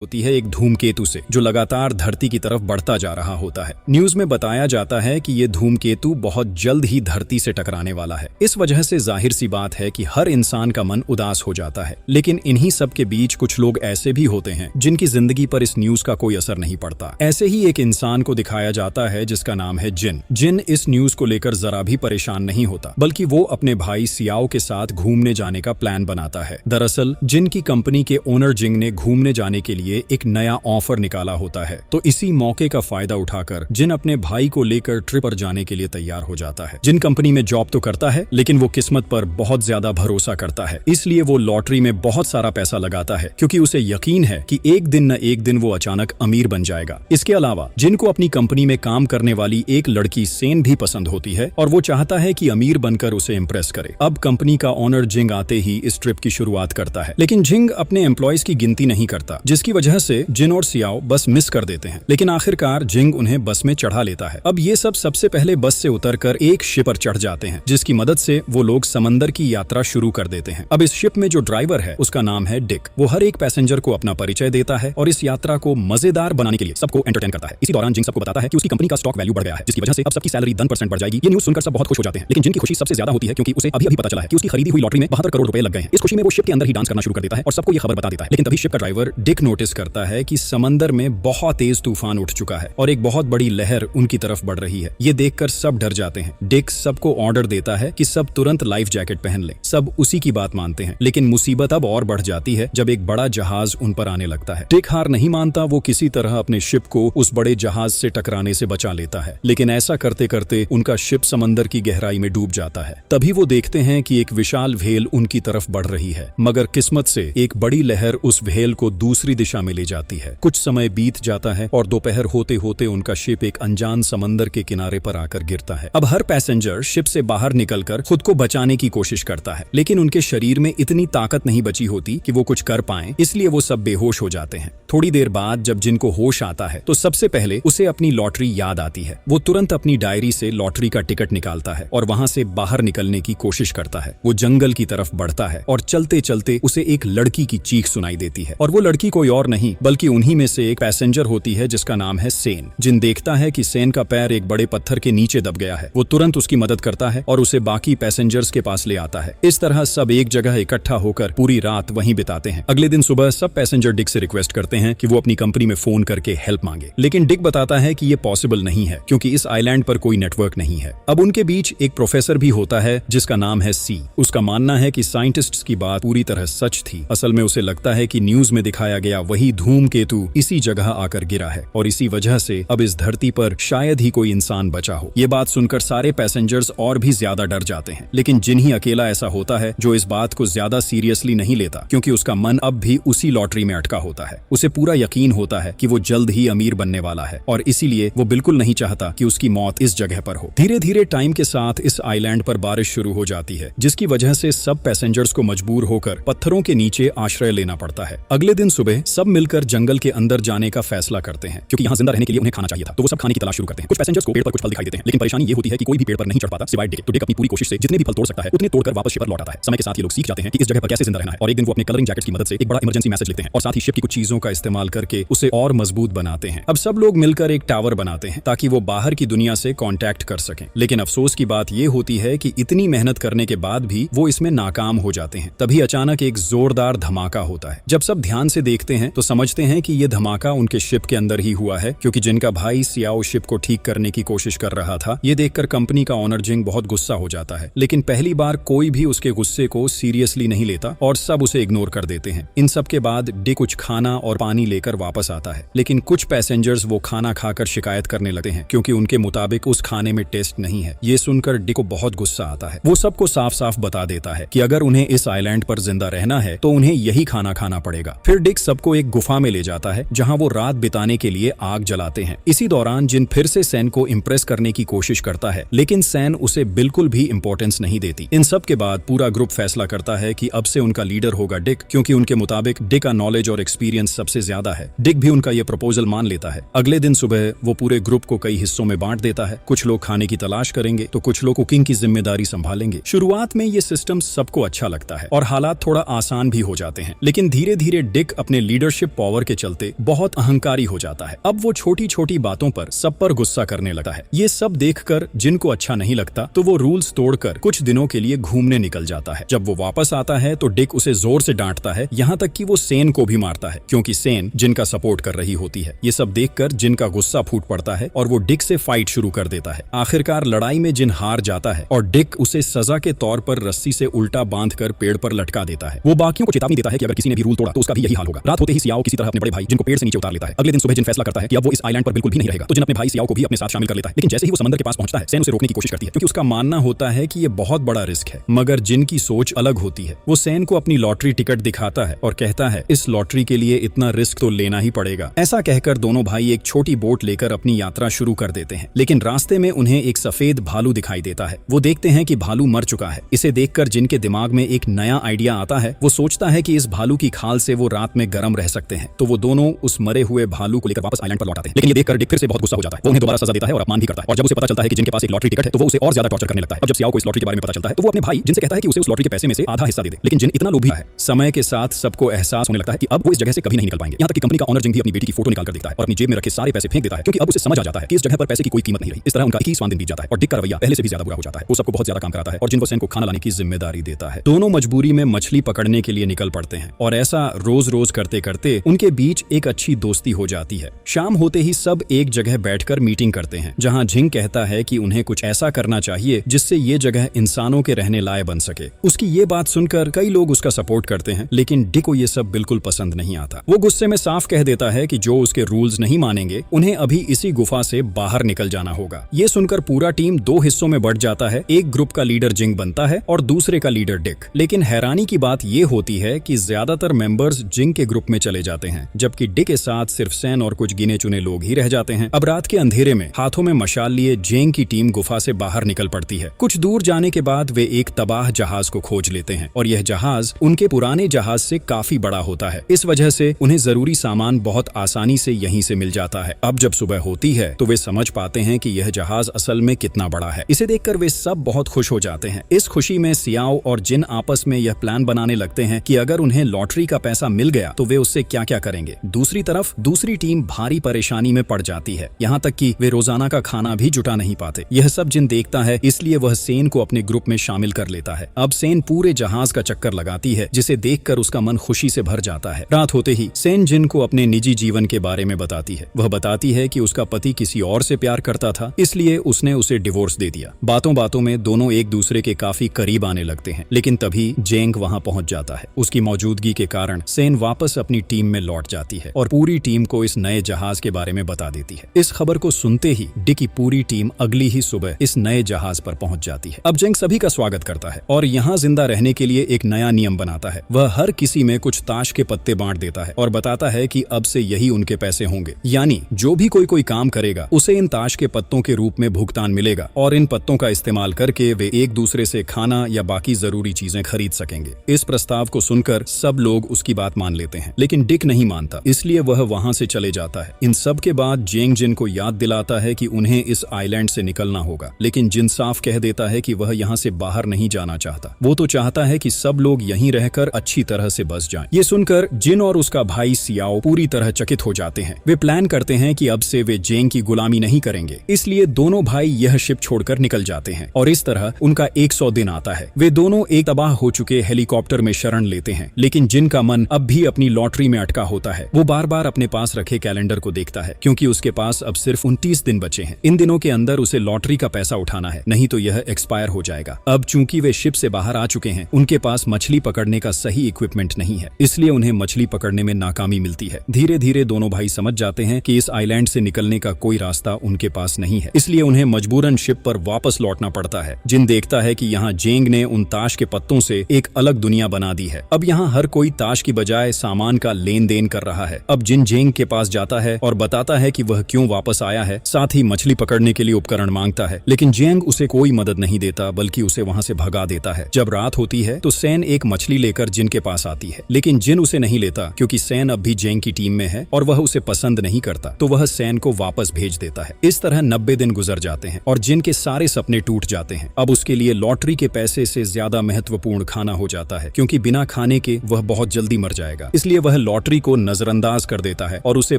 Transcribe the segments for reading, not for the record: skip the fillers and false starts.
होती है एक धूमकेतु से जो लगातार धरती की तरफ बढ़ता जा रहा होता है। न्यूज में बताया जाता है कि ये धूमकेतु बहुत जल्द ही धरती से टकराने वाला है। इस वजह से जाहिर सी बात है कि हर इंसान का मन उदास हो जाता है। लेकिन इन्हीं सब के बीच कुछ लोग ऐसे भी होते हैं जिनकी जिंदगी पर इस न्यूज का कोई असर नहीं पड़ता। ऐसे ही एक इंसान को दिखाया जाता है जिसका नाम है जिन। जिन इस न्यूज को लेकर जरा भी परेशान नहीं होता, बल्कि वो अपने भाई सियाओ के साथ घूमने जाने का प्लान बनाता है। दरअसल जिन की कंपनी के ओनर जिंग ने घूमने जाने के लिए एक नया ऑफर निकाला होता है, तो इसी मौके का फायदा उठाकर जिन अपने भाई को लेकर ट्रिप पर जाने के लिए तैयार हो जाता है। जिन कंपनी में जॉब तो करता है, लेकिन वो किस्मत पर बहुत ज्यादा भरोसा करता है, इसलिए वो लॉटरी में बहुत सारा पैसा लगाता है, क्योंकि उसे यकीन है कि एक दिन न एक दिन वो अचानक अमीर बन जाएगा। इसके अलावा जिन को अपनी कंपनी में काम करने वाली एक लड़की सेन भी पसंद होती है और वो चाहता है कि अमीर बनकर उसे इम्प्रेस करे। अब कंपनी का ओनर जिंग आते ही इस ट्रिप की शुरुआत करता है, लेकिन जिंग अपने एम्प्लॉयज की गिनती नहीं करता, जिसकी वजह से जिन और सियाओ बस मिस कर देते हैं। लेकिन आखिरकार जिंग उन्हें बस में चढ़ा लेता है। अब ये सब सबसे पहले बस से उतरकर एक शिप पर चढ़ जाते हैं, जिसकी मदद से वो लोग समंदर की यात्रा शुरू कर देते हैं। अब इस शिप में जो ड्राइवर है उसका नाम है डिक। वो हर एक पैसेंजर को अपना परिचय देता है और इस यात्रा को मजेदार बनाने के लिए सबको एंटरटेन करता है। इसी दौरान जिंग सबको बताता है कि उसकी कंपनी का स्टॉक वैल्यू बढ़ गया है, जिसकी वजह से अब सबकी सैलरी 10% बढ़ जाएगी। ये न्यूज़ सुनकर सब बहुत खुश हो जाते हैं, लेकिन जिनकी खुशी सबसे ज्यादा होती है क्योंकि उसे अभी पता चला है कि उसकी खरीदी हुई लॉटरी में 72 करोड़ रुपए लग गए हैं। इस खुशी में वो शिप के अंदर ही डांस करना शुरू कर देता है और सबको ये खबर बता देता है। लेकिन तभी शिप का ड्राइवर डिक नोटिस करता है कि समंदर में बहुत तेज तूफान उठ चुका है और एक बहुत बड़ी लहर उनकी तरफ बढ़ रही है। ये देखकर सब डर जाते हैं। डिक सबको ऑर्डर देता है कि सब तुरंत लाइफ जैकेट पहन लें। सब उसी की बात मानते हैं, लेकिन मुसीबत अब और बढ़ जाती है जब एक बड़ा जहाज उन पर आने लगता है। डिक हार नहीं मानता, वो किसी तरह अपने शिप को उस बड़े जहाज से टकराने से बचा लेता है, लेकिन ऐसा करते करते उनका शिप समंदर की गहराई में डूब जाता है। तभी वो देखते हैं कि एक विशाल व्हेल उनकी तरफ बढ़ रही है, मगर किस्मत से एक बड़ी लहर उस व्हेल को दूसरी दिशा में ले जाती है। कुछ समय बीत जाता है और दोपहर होते होते उनका शिप एक अनजान समंदर के किनारे पर आकर गिरता है। अब हर पैसेंजर शिप से बाहर निकलकर खुद को बचाने की कोशिश करता है, लेकिन उनके शरीर में इतनी ताकत नहीं बची होती कि वो कुछ कर पाएं, इसलिए वो सब बेहोश हो जाते हैं। थोड़ी देर बाद जब जिनको होश आता है तो सबसे पहले उसे अपनी लॉटरी याद आती है। वो तुरंत अपनी डायरी से लॉटरी का टिकट निकालता है और वहां से बाहर निकलने की कोशिश करता है। वो जंगल की तरफ बढ़ता है और चलते चलते उसे एक लड़की की चीख सुनाई देती है, और वो लड़की कोई और नहीं बल्कि उन्हीं में से एक पैसेंजर होती है जिसका नाम है सेन। जिन देखता है कि सेन का पैर एक बड़े पत्थर के नीचे दब गया है। वो तुरंत उसकी मदद करता है और उसे बाकी पैसेंजर्स के पास ले आता है। इस तरह सब एक जगह इकट्ठा होकर पूरी रात वहीं बिताते हैं। अगले दिन सुबह सब पैसेंजर डिक से रिक्वेस्ट करते हैं कि वो अपनी कंपनी में फोन करके हेल्प मांगे, लेकिन डिक बताता है कि ये पॉसिबल नहीं है क्योंकि इस आइलैंड पर कोई नेटवर्क नहीं है। अब उनके बीच एक प्रोफेसर भी होता है जिसका नाम है सी। उसका मानना है कि साइंटिस्ट्स की बात पूरी तरह सच थी। असल में उसे लगता है कि न्यूज में दिखाया गया वही धूमकेतु इसी जगह आकर गिरा है और इसी वजह से अब इस धरती पर शायद ही कोई इंसान बचा हो। ये बात सुनकर सारे पैसेंजर्स और भी ज्यादा डर जाते हैं, लेकिन जिन ही अकेला ऐसा होता है जो इस बात को ज्यादा सीरियसली नहीं लेता, क्योंकि उसका मन अब भी उसी लॉटरी में अटका होता है। उसे पूरा यकीन होता है कि वो जल्द ही अमीर बनने वाला है और इसीलिए वो बिल्कुल नहीं चाहता कि उसकी मौत इस जगह पर हो। धीरे धीरे टाइम के साथ इस आइलैंड पर बारिश शुरू हो जाती है, जिसकी वजह से सब पैसेंजर्स को मजबूर होकर पत्थरों के नीचे आश्रय लेना पड़ता है। अगले दिन सुबह सब मिलकर जंगल के अंदर जाने का फैसला करते हैं, क्योंकि यहाँ जिंदा रहने के लिए उन्हें खाना चाहिए था, तो वो सब खाने की तलाश शुरू करते हैं। कुछ पैसेंजर्स को पेड़ पर कुछ फल दिखाई देते हैं, लेकिन परेशानी ये होती है कि कोई भी पेड़ पर नहीं चढ़ पाता सिवाय डिक। तो डिक अपनी पूरी कोशिश से जितने भी फल तोड़ सकता है उतने तोड़कर वापस शिप पर लौट आता है। समय के साथ ये लोग सीख जाते हैं कि इस जगह पर कैसे जिंदा रहना है, और एक दिन वो अपने कलरिंग जैकेट्स की मदद से एक बड़ा इमरजेंसी मैसेज लिखते हैं और साथ ही शिप की कुछ चीजों का इस्तेमाल करके उसे और मजबूत बनाते हैं। अब सब लोग मिलकर एक टावर बनाते हैं ताकि वो बाहर की दुनिया से कांटेक्ट कर सकें, लेकिन अफसोस की बात ये होती है कि इतनी मेहनत करने के बाद भी वो इसमें नाकाम हो जाते हैं। तभी अचानक एक जोरदार धमाका होता है। जब सब ध्यान से देखते हैं तो समझते हैं कि ये धमाका उनके शिप के अंदर ही हुआ है, क्योंकि जिनका भाई सियाओ शिप को ठीक करने की कोशिश कर रहा था। ये देखकर कंपनी का ओनर जिंग बहुत गुस्सा हो जाता है, लेकिन पहली बार कोई भी उसके गुस्से को सीरियसली नहीं लेता और सब उसे इग्नोर कर देते हैं। इन सब के बाद डिक कुछ खाना और पानी लेकर वापस आता है, लेकिन कुछ पैसेंजर्स वो खाना खाकर शिकायत करने लगते हैं क्योंकि उनके मुताबिक उस खाने में टेस्ट नहीं है। ये सुनकर डिक को बहुत गुस्सा आता है। वो सबको साफ साफ बता देता है कि अगर उन्हें इस आइलैंड पर जिंदा रहना है तो उन्हें यही खाना खाना पड़ेगा। फिर डिक सबको एक गुफा में ले जाता है जहां वो रात बिताने के लिए आग जलाते हैं। इसी दौरान जिन फिर से सैन को इम्प्रेस करने की कोशिश करता है, लेकिन सैन उसे बिल्कुल भी इंपॉर्टेंस नहीं देती। इन सब के बाद पूरा ग्रुप फैसला करता है कि अब से उनका लीडर होगा डिक, क्योंकि उनके मुताबिक डिक का नॉलेज और एक्सपीरियंस सबसे ज्यादा है। डिक भी उनका ये प्रपोजल मान लेता है। अगले दिन सुबह वो पूरे ग्रुप को कई हिस्सों में बांट देता है। कुछ लोग खाने की तलाश करेंगे तो कुछ लोग कुकिंग की जिम्मेदारी संभालेंगे। शुरुआत में ये सिस्टम सबको अच्छा लगता है और हालात थोड़ा आसान भी हो जाते हैं, लेकिन धीरे धीरे डिक अपने लीडरशिप लीडरशिप पावर के चलते बहुत अहंकारी हो जाता है। अब वो छोटी छोटी बातों पर सब पर गुस्सा करने लगता है। ये सब देखकर जिन को अच्छा नहीं लगता तो वो रूल्स तोड़कर कुछ दिनों के लिए घूमने निकल जाता है। जब वो वापस आता है तो डिक उसे जोर से डांटता है, यहाँ तक कि वो सेन को भी मारता है, क्योंकि सेन जिन का सपोर्ट कर रही होती है। ये सब देखकर जिन का गुस्सा फूट पड़ता है और वो डिक से फाइट शुरू कर देता है। आखिरकार लड़ाई में जिन हार जाता है और डिक उसे सजा के तौर पर रस्सी से उल्टा बांधकर पेड़ पर लटका देता है। वो बाकियों को चेतावनी देता है कि अगर किसी ने भी रूल तोड़ा तो उसका भी यही हाल होगा। रात होते ही सियाओ किसी तरह अपने बड़े भाई जिन को पेड़ से नीचे उतार लेता है। अगले दिन सुबह जिन फैसला करता है कि अब वो इस आइलैंड पर बिल्कुल भी नहीं रहेगा, तो जिन अपने भाई सियाओ को भी अपने साथ शामिल कर लेता है। लेकिन जैसे ही वो समंदर के पास पहुंचता है, सेन उसे रोकने की कोशिश करती है, क्योंकि उसका मानना होता है कि ये बहुत बड़ा रिस्क है। मगर जिन की सोच अलग होती है। वो सेन को अपनी लॉटरी टिकट दिखाता है और कहता है इस लॉटरी के लिए इतना रिस्क तो लेना ही पड़ेगा। ऐसा कहकर दोनों भाई एक छोटी बोट लेकर अपनी यात्रा शुरू कर देते हैं। लेकिन रास्ते में उन्हें एक सफेद भालू दिखाई देता है। वो देखते हैं कि भालू मर चुका है। इसे देखकर जिन के दिमाग में एक नया आइडिया आता है। वो सोचता है कि इस भालू की खाल से वो रात में गर्म रह सकते हैं। तो वो दोनों उस मरे हुए भालू को लेकर वापस आइलैंड पर लौट आते हैं। लेकिन ये देखकर डिक फिर से बहुत गुस्सा हो जाता है। वो उन्हें दोबारा सजा देता है और अपमान भी करता है। और जब उसे पता चलता है कि जिनके पास एक लॉटरी टिकट है तो वो उसे और ज्यादा टॉर्चर करने लगता है। अब जब सियाओ को इस लॉटरी के बारे में पता चलता है तो वो अपने भाई जिनसे कहता है कि उसे उस लॉटरी के पैसे में से आधा हिस्सा दे दे। लेकिन जिन इतना लोभी है। समय के साथ सबको एहसास होने लगता है कि अब वो इस जगह से कभी नहीं निकल पाएंगे। यहाँ तक कि कंपनी का ऑनर जिंग भी अपनी बेटी की फोटो निकाल कर देखता है और अपनी जेब में रखे सारे पैसे फेंक देता है, क्योंकि अब उसे समझ आ जाता है कि इस जगह पर पैसे की कोई कीमत नहीं रही। इस तरह उनका 21वां दिन बीत जाता है और डिक का रवैया पहले से भी ज्यादा बुरा हो जाता है। वो सबको बहुत ज्यादा काम कराता है और जिन वो सेन को खाना लाने की जिम्मेदारी देता है। दोनों मजबूरी में मछली पकड़ने के लिए निकल पड़ते हैं और ऐसा रोज रोज करते करते उनके बीच एक अच्छी दोस्ती हो जाती है। शाम होते ही सब एक जगह बैठकर मीटिंग करते हैं, जहाँ जिंग कहता है कि उन्हें कुछ ऐसा करना चाहिए जिससे ये जगह इंसानों के रहने लायक बन सके। उसकी ये बात सुनकर कई लोग उसका सपोर्ट करते हैं, लेकिन डिक को ये सब बिल्कुल पसंद नहीं आता। वो गुस्से में साफ कह देता है कि जो उसके रूल्स नहीं मानेंगे उन्हें अभी इसी गुफा से बाहर निकल जाना होगा। ये सुनकर पूरा टीम दो हिस्सों में बढ़ जाता है। एक ग्रुप का लीडर जिंग बनता है और दूसरे का लीडर डिक। लेकिन हैरानी की बात ये होती है कि ज्यादातर मेंबर्स जिंग के ग्रुप में चले जाते हैं, जबकि डिक के साथ सिर्फ सेन और कुछ गिने चुने लोग ही रह जाते हैं। अब रात के अंधेरे में हाथों में मशाल लिए जिंग की टीम गुफा से बाहर निकल पड़ती है। कुछ दूर जाने के बाद वे एक तबाह जहाज को खोज लेते हैं और यह जहाज उनके पुराने जहाज से काफी बड़ा होता है। इस वजह से उन्हें जरूरी सामान बहुत आसानी से यहीं से मिल जाता है। अब जब सुबह होती है तो वे समझ पाते हैं कि यह जहाज असल में कितना बड़ा है। इसे देखकर वे सब बहुत खुश हो जाते हैं। इस खुशी में सियाओ और जिन आपस में यह प्लान बनाने लगते हैं कि अगर उन्हें लॉटरी का पैसा मिल गया तो वे उससे क्या क्या करेंगे। दूसरी तरफ दूसरी टीम भारी परेशानी में पड़ जाती है, यहाँ तक कि वे रोजाना का खाना भी जुटा नहीं पाते। यह सब जिन देखता है, इसलिए वह सेन को अपने ग्रुप में शामिल कर लेता है। अब सेन पूरे जहाज का चक्कर लगाती है, जिसे देखकर उसका मन खुशी से भर जाता है। रात होते ही सेन जिन को अपने निजी जीवन के बारे में बताती है। वह बताती है कि उसका पति किसी और से प्यार करता था, इसलिए उसने उसे डिवोर्स दे दिया। बातों बातों में दोनों एक दूसरे के काफी करीब आने लगते हैं, लेकिन तभी जेंग वहां पहुंच जाता है। उसकी मौजूदगी के कारण सेन वापस अपनी टीम में लौट जाती है और पूरी टीम को इस नए जहाज के बारे में बता देती है। इस खबर को सुनते ही डिक की पूरी टीम अगली ही सुबह इस नए जहाज पर पहुंच जाती है। अब जेंग सभी का स्वागत करता है और यहाँ जिंदा रहने के लिए एक नया नियम बनाता है। वह हर किसी में कुछ ताश के पत्ते बांट देता है और बताता है कि अब से यही उनके पैसे होंगे, यानी जो भी कोई काम करेगा उसे इन ताश के पत्तों के रूप में भुगतान मिलेगा और इन पत्तों का इस्तेमाल करके वे एक दूसरे से खाना या बाकी जरूरी चीजें खरीद सकेंगे। इस प्रस्ताव को सुनकर सब लोग उसकी बात मान लेते हैं, लेकिन डिक नहीं मानता, इसलिए वह वहां से चले जाता है। इन सब के बाद जेंग जिन को याद दिलाता है कि उन्हें इस आइलैंड से निकलना होगा, लेकिन जिन साफ कह देता है कि वह यहाँ से बाहर नहीं जाना चाहता। वो तो चाहता है कि सब लोग यहीं रहकर अच्छी तरह से बस जाएं। ये सुनकर जिन और उसका भाई सियाओ पूरी तरह चकित हो जाते हैं। वे प्लान करते हैं कि अब से वे जेंग की गुलामी नहीं करेंगे, इसलिए दोनों भाई यह शिप छोड़कर निकल जाते हैं और इस तरह उनका 100 दिन आता है। वे दोनों एक तबाह हो चुके हेलीकॉप्टर में शरण लेते हैं, लेकिन जिन का मन अब भी अपनी लॉटरी में अटका होता है। वो बार बार अपने पास रखे कैलेंडर को देखता है, क्योंकि उसके पास अब सिर्फ 29 दिन बचे हैं। इन दिनों के अंदर उसे लॉटरी का पैसा उठाना है, नहीं तो यह एक्सपायर हो जाएगा। अब चूंकि वे शिप से बाहर आ चुके हैं, उनके पास मछली पकड़ने का सही इक्विपमेंट नहीं है, इसलिए उन्हें मछली पकड़ने में नाकामी मिलती है। धीरे धीरे दोनों भाई समझ जाते हैं कि इस आइलैंड से निकलने का कोई रास्ता उनके पास नहीं है, इसलिए उन्हें मजबूरन शिप पर वापस लौटना पड़ता है। जिन देखता है कि यहाँ जेंग ने उन ताश के पत्तों से एक अलग दुनिया बना दी है। अब यहाँ हर कोई ताश की बजाय सामान का लेन देन कर रहा है। अब जिन जेंग के पास जाता है और बताता है कि वह क्यों वापस आया है, साथ ही मछली पकड़ने के लिए उपकरण मांगता है, लेकिन जेंग उसे कोई मदद नहीं देता, बल्कि उसे वहाँ से भगा देता है। जब रात होती है तो सेन एक मछली लेकर जिन के पास आती है, लेकिन जिन उसे नहीं लेता, क्योंकि सेन अब भी जेंग की टीम में है और वह उसे पसंद नहीं करता, तो वह सेन को वापस भेज देता है। इस तरह 90 दिन गुजर जाते हैं और जिन के सारे सपने टूट जाते हैं। अब उसके लिए लॉटरी के पैसे से ज्यादा महत्वपूर्ण खाना हो जाता है, क्योंकि बिना खाने के वह बहुत जल्दी मर जाएगा। इसलिए वह लॉटरी को नजरअंदाज कर देता है और उसे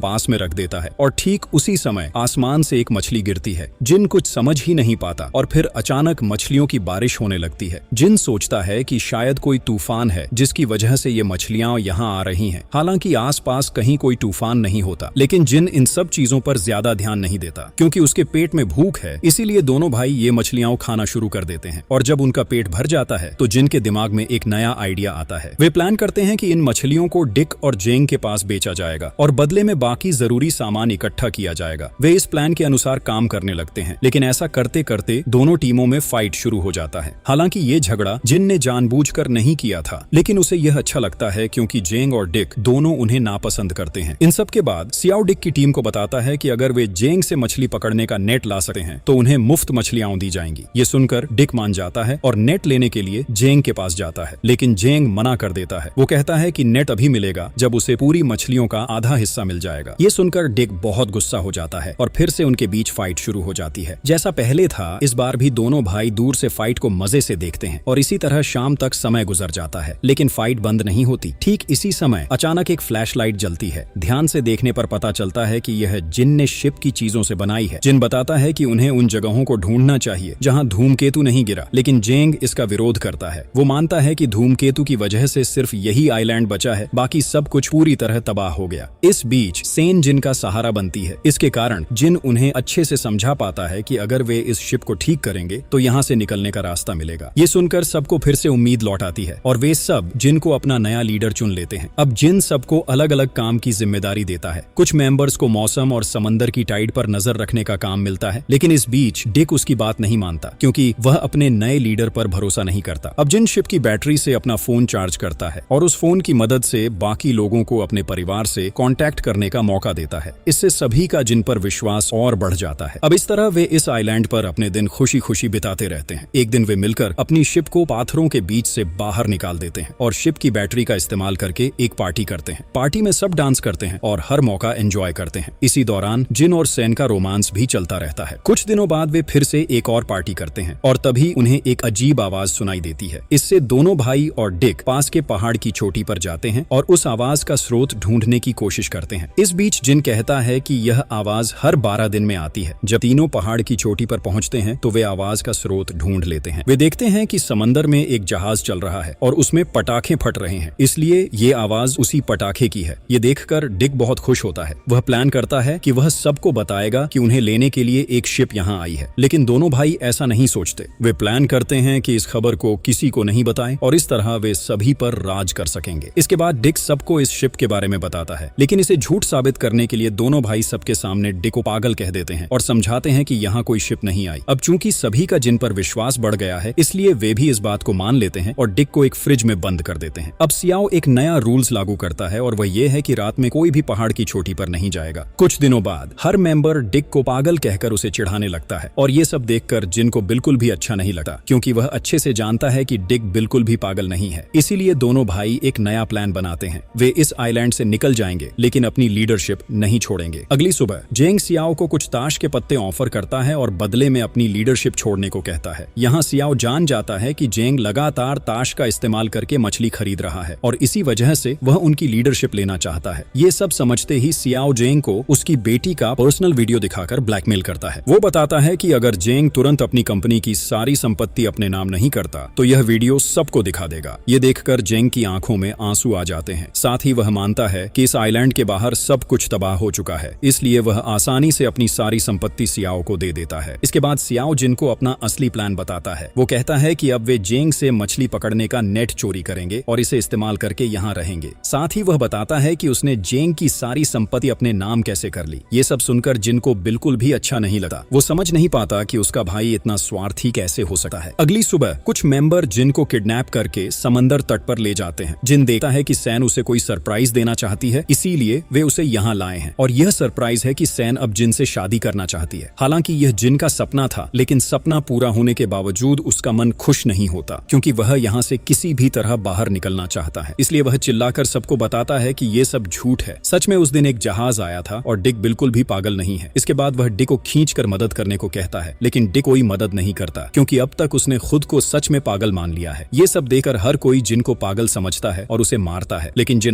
पास में रख देता है। और ठीक उसी समय आसमान से एक मछली गिरती है। जिन कुछ समझ ही नहीं पाता और फिर अचानक मछलियों की बारिश होने लगती है। जिन सोचता है कि शायद कोई तूफान है जिसकी वजह से ये मछलियां यहाँ आ रही हैं। हालांकि आसपास कहीं कोई तूफान नहीं होता, लेकिन जिन इन सब चीजों पर ज्यादा ध्यान नहीं देता क्योंकि उसके पेट में भूख है। इसीलिए दोनों भाई ये मछलियां खाना शुरू कर देते हैं। और जब उनका पेट भर जाता है तो जिन के दिमाग में एक नया आइडिया आता है। वे प्लान करते हैं कि इन मछलियों को डिक और जेंग के पास बेचा जाएगा और बदले में बाकी जरूरी सामान इकट्ठा किया जाएगा। वे इस प्लान के अनुसार काम करने लगते हैं, लेकिन ऐसा करते करते दोनों टीमों में फाइट शुरू हो जाता है। हालांकि ये झगड़ा जिन ने जानबूझकर नहीं किया था, लेकिन उसे यह अच्छा लगता है क्योंकि जेंग और डिक दोनों उन्हें नापसंद करते हैं। इन सब के बाद सियाओ डिक की टीम को बताता है कि अगर वे जेंग से मछली पकड़ने का नेट ला सकते हैं तो उन्हें मुफ्त मछलियां दी जाएंगी। ये सुनकर डिक मान जाता है और नेट लेने के लिए जेंग के पास जाता है, लेकिन जेंग मना कर देता है। वो कहता है कि नेट अभी मिलेगा जब उसे पूरी मछलियों का आधा हिस्सा मिल जाएगा। ये सुनकर डिक बहुत गुस्सा हो जाता है और फिर से उनके बीच फाइट शुरू हो जाती है। जैसा पहले था, इस बार भी दोनों भाई दूर से फाइट को मजे से देखते हैं और इसी तरह शाम तक समय गुजर जाता है, लेकिन फाइट बंद नहीं होती। ठीक इसी समय अचानक एक फ्लैशलाइट जलती है। ध्यान से देखने पर पता चलता है कि यह जिन ने शिप की चीजों से बनाई है। जिन बताता है कि उन्हें उन जगहों को ढूंढना चाहिए जहां धूमकेतु नहीं गिरा, लेकिन जेंग इसका विरोध करता है। वो मानता है कि धूमकेतु की वजह से सिर्फ यही आइलैंड बचा है, बाकी सब कुछ पूरी तरह तबाह हो गया। इस बीच सेन जिन का सहारा बनती है। इसके कारण जिन उन्हें अच्छे से समझा पाता है कि अगर वे इस शिप को ठीक करेंगे तो यहाँ से निकलने का रास्ता मिलेगा। ये सुनकर सबको फिर से उम्मीद लौट आती है और वे सब जिन को अपना नया लीडर चुन लेते हैं। अब जिन सबको अलग अलग काम की जिम्मेदारी देता है। कुछ मेंबर्स को मौसम और समंदर की टाइड पर नजर रखने का काम मिलता है, लेकिन इस बीच डिक उसकी बात नहीं मानता क्योंकि वह अपने नए लीडर पर भरोसा नहीं करता। अब जिन शिप की बैटरी से अपना फोन चार्ज करता है और उस फोन की मदद से बाकी लोगों को अपने परिवार से कांटेक्ट करने का मौका देता है। इससे सभी का जिन पर विश्वास और बढ़ जाता है। अब इस तरह वे इस आइलैंड पर अपने दिन खुशी खुशी बिताते रहते हैं। एक दिन वे मिलकर अपनी शिप को पाथरों के बीच से बाहर निकाल देते हैं और शिप की बैटरी का इस्तेमाल करके एक पार्टी करते हैं। पार्टी में सब डांस करते हैं और हर मौका एंजॉय करते हैं। इसी दौरान जिन और सेन का रोमांस भी चलता रहता है। कुछ दिनों बाद वे फिर से एक और पार्टी करते हैं और तभी उन्हें एक अजीब आवाज सुनाई देती है। इससे दोनों भाई और डिक पास के पहाड़ की चोटी पर जाते हैं और उस आवाज का स्रोत ढूंढने की कोशिश करते हैं। इस बीच जिन कहता है कि यह आवाज हर 12 दिन में आती है। जब तीनों पहाड़ की चोटी पर पहुंचते हैं तो वे आवाज का स्रोत ढूंढ लेते हैं। वे देखते हैं कि समंदर में एक जहाज चल रहा है और उसमें पटाखे फट रहे हैं, इसलिए ये आवाज उसी पटाखे की है। ये देखकर डिक बहुत खुश होता है। वह प्लान करता है कि वह सबको बताएगा कि उन्हें लेने के लिए एक शिप यहाँ आई है, लेकिन दोनों भाई ऐसा नहीं सोचते। वे प्लान करते हैं कि इस खबर को किसी को नहीं बताएं और इस तरह वे सभी पर राज कर सकेंगे। इसके बाद डिक सबको इस शिप के बारे में बताता है, लेकिन इसे झूठ साबित करने के लिए दोनों भाई सबके सामने डिक को पागल कह देते हैं और समझाते हैं कि यहाँ कोई शिप नहीं आई। अब चूंकि सभी का जिन पर विश्वास बढ़ गया है, इसलिए वे भी इस बात को मान लेते हैं और डिक को एक फ्रिज में बंद कर देते हैं। अब सियाओ एक नया रूल्स लागू करता है और वह ये है कि रात में कोई भी पहाड़ की चोटी पर नहीं जाएगा। कुछ दिनों बाद हर मेंबर डिक को पागल कहकर उसे चिढ़ाने लगता है और ये सब देखकर जिन को बिल्कुल भी अच्छा नहीं लगता क्योंकि वह अच्छे से जानता है कि डिक बिल्कुल भी पागल नहीं है। इसीलिए दोनों भाई एक नया प्लान बनाते हैं। वे इस आइलैंड से निकल जाएंगे लेकिन अपनी लीडरशिप नहीं छोड़ेंगे। अगली सुबह जेंग सियाओ को कुछ ताश के पत्ते ऑफर करता है और बदले में अपनी लीडरशिप छोड़ने को कहता है। यहाँ सियाओ जान जाता है कि जेंग लगातार ताश का इस्तेमाल करके मछली खरीद रहा है और इसी वजह से वह उनकी लीडरशिप लेना चाहता है। ये सब समझते ही सियाओ जेंग को उसकी बेटी का पर्सनल वीडियो दिखाकर ब्लैकमेल करता है। वो बताता है कि अगर जेंग तुरंत अपनी कंपनी की सारी संपत्ति अपने नाम नहीं करता तो यह वीडियो सबको दिखा देगा। ये देखकर जेंग की आंखों में आंसू आ जाते हैं। साथ ही वह मानता है कि इस आइलैंड के बाहर सब कुछ तबाह हो चुका है, इसलिए वह आसानी से अपनी सारी संपत्ति सियाओ को दे देता है। इसके बाद सियाओ जिन को अपना असली प्लान बताता है। वो कहता है कि अब वे जेंग से मछली पकड़ने का नेट चोरी करेंगे और इसे इस्तेमाल करके यहाँ रहेंगे। साथ ही वह बताता है कि उसने जेंग की सारी संपत्ति अपने नाम कैसे कर ली। ये सब सुनकर जिन को बिल्कुल भी अच्छा नहीं लगा। वो समझ नहीं पाता कि उसका भाई इतना स्वार्थी कैसे हो सकता है। अगली सुबह कुछ मेंबर जिन को किडनैप करके समंदर तट पर ले जाते हैं। जिन देखता है कि सैन उसे कोई सरप्राइज देना चाहती है, इसीलिए वे उसे यहाँ लाए हैं और यह सरप्राइज है कि सैन अब जिन से शादी करना चाहती है। हालांकि यह जिन का सपना था, लेकिन सपना पूरा होने के बावजूद उसका मन खुश नहीं होता क्योंकि वह यहाँ से किसी भी तरह बाहर निकलना चाहता है। इसलिए वह चिल्लाकर सबको बताता है कि ये सब झूठ है। सच में उस दिन एक जहाज आया था और डिक बिल्कुल भी पागल नहीं है। इसके बाद वह डिक को खींचकर मदद करने को कहता है, लेकिन डिक कोई मदद नहीं करता क्योंकि अब तक उसने खुद को सच में पागल मान लिया है। ये सब देखकर हर कोई जिन को पागल समझता है और उसे मारता है, लेकिन जिन